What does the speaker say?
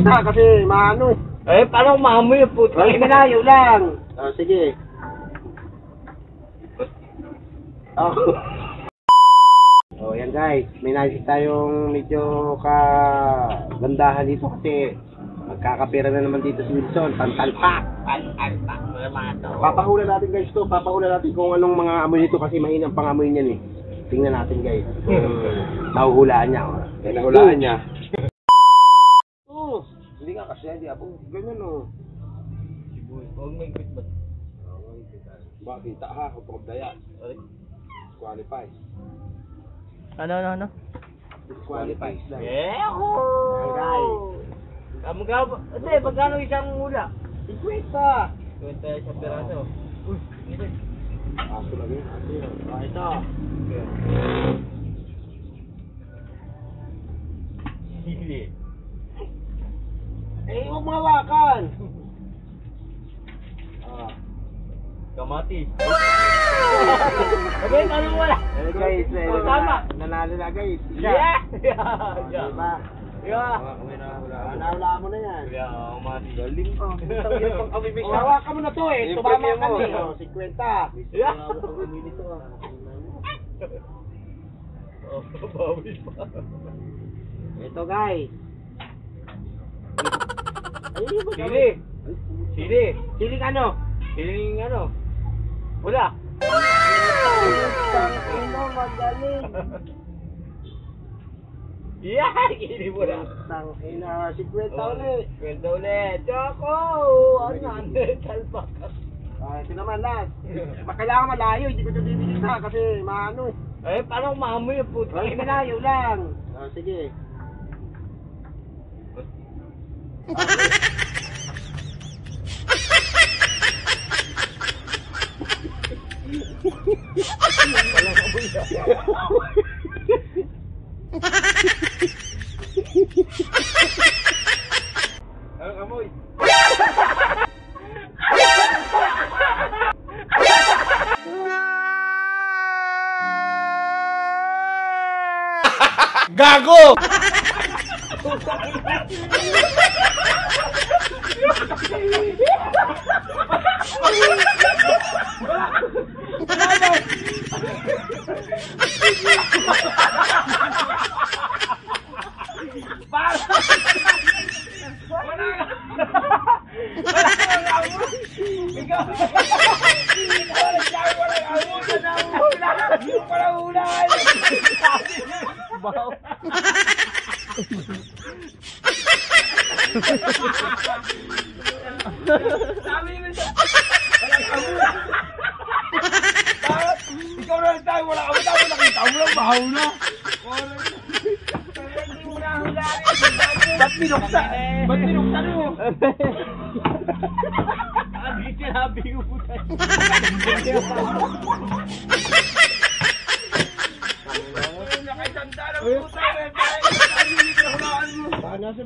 na kasi maano eh. Eh, paano maamoy yung puto? Ay, malayo lang. Oh, sige. Oh. Oh, yan guys. May nakikita tayong medyo kagandahan dito kasi magkakapira na naman dito si Wilson. Pantalpak. Pantalpak. Papahula natin guys to. Papahula natin kung anong mga amoy nito kasi mahinang pangamoy niyan eh. Tingnan natin guys. Nahuhulaan niya. Nahuhulaan niya. Oh, hindi nga kasi hindi ako. Ganyan oh. Huwag may quit ba? Bakit? Ha? Huwag daya. Qualify. Ano? Disqualified lang. Yeho! Guys. Magkano isang hula? 50. 20 isang peraso. Uy, ito. Aso lang yun. Ito. Hindi. Eh, huwag mga wakan. Kamati. Okay, ano wala? Guys, tama. Nanalo na guys. Yeah! Diba? Yeah! Nanawala mo na yan. Yeah, man. Galing. Hawakan mo na to eh. Tumama ka niya. 50. Yeah! Minito ah. Oh, bawi pa. Ito guys. Sili! Sili! Siling ano? Siling ano? Wala! Ino, magaling. Yeah! Hindi mo na. Tangina, 50 ulit. Kwenta ulit. Choco! Ano? Salpak. Ito naman last. Kailangan malayo, hindi ko ito bibigyan na kasi maano eh. Eh, paano maamoy yung puto? Ay, malayo lang. Oh, sige. Walang amoy na. Anong amoy? Gago! Ikaw na lang tayo, wala ka ba tayo nakita mo lang, bahaw na. Hindi mo na hularin. Ba't binuksan? Ba't binuksan mo? Hindi sinabi ko po tayo. Nakitanda na po tayo. Paano sa...